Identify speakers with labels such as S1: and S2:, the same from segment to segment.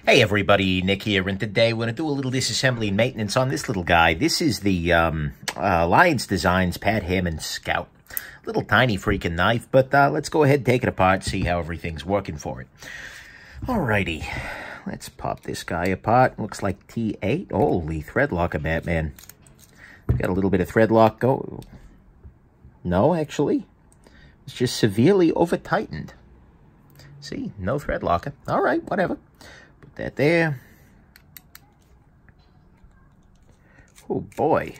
S1: Hey everybody, Nick here, and today we're going to do a little disassembly and maintenance on this little guy. This is the Alliance Designs Scout. Little tiny freaking knife, but let's go ahead and take it apart, see how everything's working for it. Alrighty, let's pop this guy apart. Looks like T8. Holy thread locker, Batman. Got a little bit of thread lock. Oh, no, actually, it's just severely over-tightened. See, no thread locker. Alright, whatever. That there. Oh boy.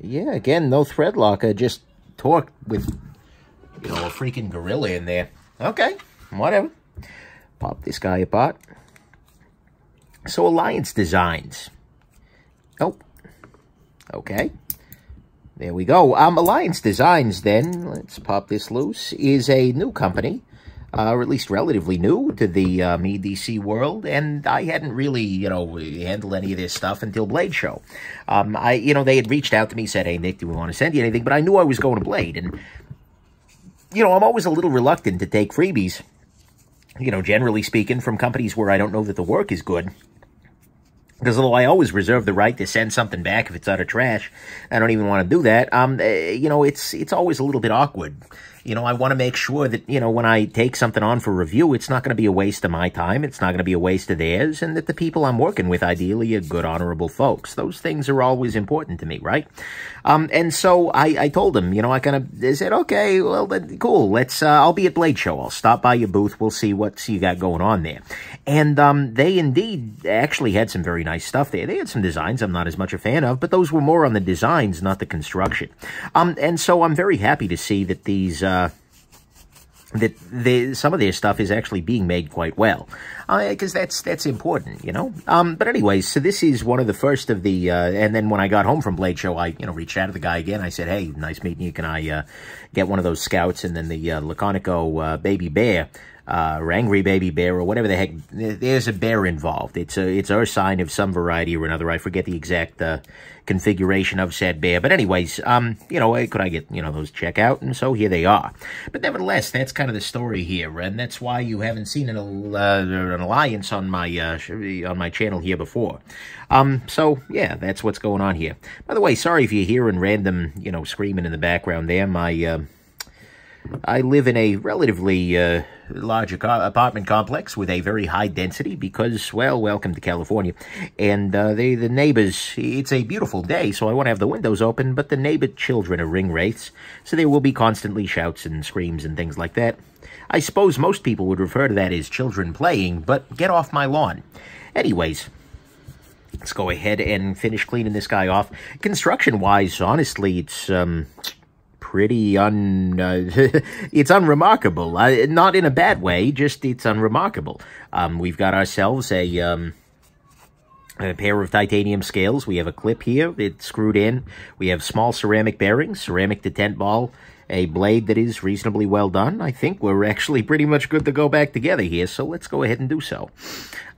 S1: Yeah, again, no thread locker, just torqued with, a freaking gorilla in there. Okay, whatever. Pop this guy apart. So, Alliance Designs. Oh, okay. There we go. Alliance Designs, then, let's pop this loose, is a new company. Or at least relatively new to the EDC world, and I hadn't really, handled any of this stuff until Blade Show. They had reached out to me, said, hey, Nick, do we want to send you anything? But I knew I was going to Blade, and, I'm always a little reluctant to take freebies, generally speaking, from companies where I don't know that the work is good. Because although I always reserve the right to send something back if it's utter trash, I don't even want to do that. It's always a little bit awkward. I want to make sure that, when I take something on for review, it's not going to be a waste of my time, it's not going to be a waste of theirs, and that the people I'm working with, ideally, are good, honorable folks. Those things are always important to me, right? And so I told them, they said, okay, well, then, cool, I'll be at Blade Show. I'll stop by your booth. We'll see what you got going on there. And they indeed actually had some very nice stuff there. They had some designs I'm not as much a fan of, but those were more on the designs, not the construction. And so I'm very happy to see that these, some of their stuff is actually being made quite well, because that's important, But anyways, so this is one of the first of the, and then when I got home from Blade Show, I, reached out to the guy again. I said, hey, nice meeting you. Can I get one of those scouts? And then the Laconico baby bear, or angry baby bear, or whatever the heck. There's a bear involved. It's a sign of some variety or another. I forget the exact configuration of said bear. But anyways, could I get, those check out? And so here they are. But nevertheless, that's kind of the story here, and that's why you haven't seen an Alliance on my channel here before. So yeah, that's what's going on here. By the way, sorry if you're hearing random, screaming in the background there. I live in a relatively large apartment complex with a very high density because, well, welcome to California. And the neighbors, it's a beautiful day, so I want to have the windows open, but the neighbor children are ring wraiths, so there will be constantly shouts and screams and things like that. I suppose most people would refer to that as children playing, but get off my lawn. Anyways, let's go ahead and finish cleaning this guy off. Construction-wise, honestly, it's pretty it's unremarkable. Not in a bad way, just it's unremarkable. We've got ourselves a pair of titanium scales. We have a clip here. It's screwed in. We have small ceramic bearings, ceramic detent ball, a blade that is reasonably well done. I think we're actually pretty much good to go back together here, so let's go ahead and do so.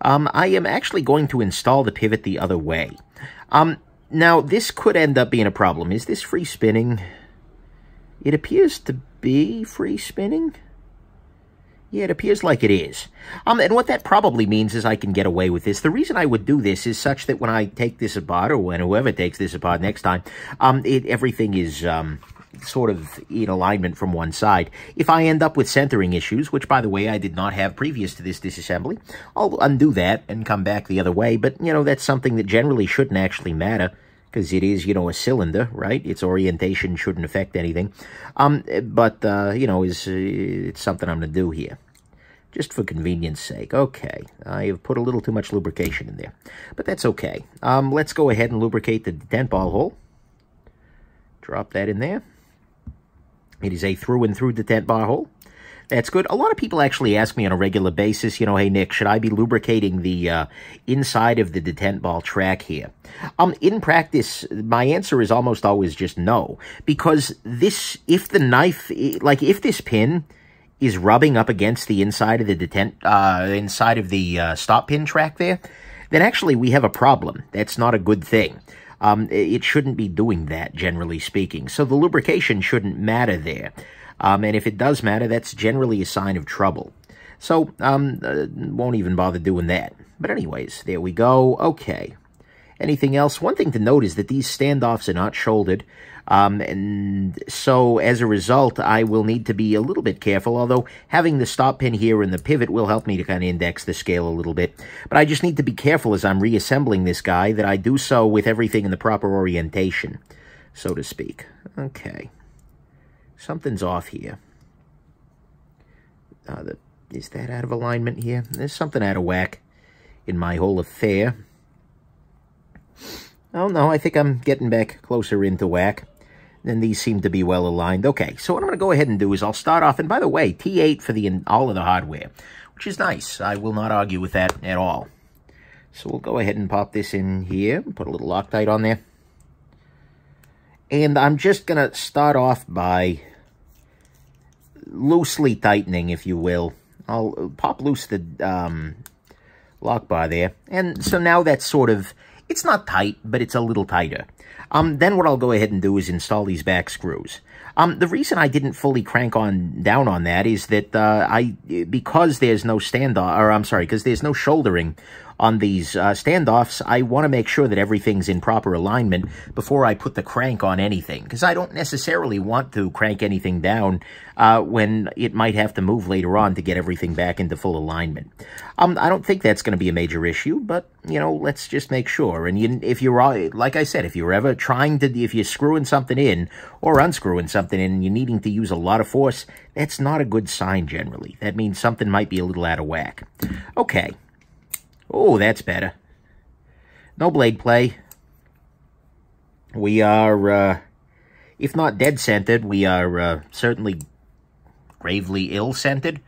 S1: I am actually going to install the pivot the other way. Now, this could end up being a problem. Is this free spinning? It appears to be free spinning. Yeah, it appears like it is. And what that probably means is I can get away with this. The reason I would do this is such that when I take this apart, or when whoever takes this apart next time, everything is sort of in alignment from one side. If I end up with centering issues, which, by the way, I did not have previous to this disassembly, I'll undo that and come back the other way. But, that's something that generally shouldn't actually matter, because it is, a cylinder, right? Its orientation shouldn't affect anything. It's something I'm going to do here. Just for convenience sake. Okay, I have put a little too much lubrication in there. But that's okay. Let's go ahead and lubricate the detent ball hole. Drop that in there. It is a through-and-through detent bar hole. That's good. A lot of people actually ask me on a regular basis, hey, Nick, should I be lubricating the inside of the detent ball track here? In practice, my answer is almost always just no. Because if this pin is rubbing up against the inside of the stop pin track there, then actually we have a problem. That's not a good thing. It shouldn't be doing that, generally speaking. So the lubrication shouldn't matter there. And if it does matter, that's generally a sign of trouble. So, won't even bother doing that. But anyways, there we go. Okay. Anything else? One thing to note is that these standoffs are not shouldered. And so, as a result, I will need to be a little bit careful, although having the stop pin here and the pivot will help me to kind of index the scale a little bit. But I just need to be careful as I'm reassembling this guy that I do so with everything in the proper orientation, so to speak. Okay. Something's off here. Is that out of alignment here? There's something out of whack in my whole affair. Oh, no, I think I'm getting back closer into whack. And these seem to be well aligned. Okay, so what I'm going to go ahead and do is I'll start off, and by the way, T8 for all of the hardware, which is nice. I will not argue with that at all. So we'll go ahead and pop this in here, put a little Loctite on there. And I'm just going to start off by loosely tightening, if you will. I'll pop loose the lock bar there. And so now that's sort of, it's not tight, but it's a little tighter. Then what I'll go ahead and do is install these back screws. The reason I didn't fully crank down on that is that because there's no because there's no shouldering on these standoffs, I want to make sure that everything's in proper alignment before I put the crank on anything, because I don't necessarily want to crank anything down when it might have to move later on to get everything back into full alignment. I don't think that's going to be a major issue, but, you know, let's just make sure. And if you're, like I said, if you're ever if you're screwing something in or unscrewing something in and you're needing to use a lot of force, that's not a good sign generally. That means something might be a little out of whack. Okay. Oh, that's better. No blade play. We are, if not dead-centered, we are certainly gravely ill-centered.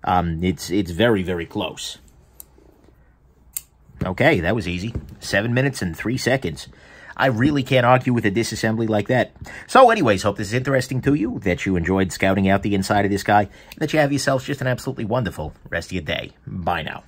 S1: It's very, very close. Okay, that was easy. 7 minutes and 3 seconds. I really can't argue with a disassembly like that. So anyways, hope this is interesting to you, that you enjoyed scouting out the inside of this guy, and that you have yourselves just an absolutely wonderful rest of your day. Bye now.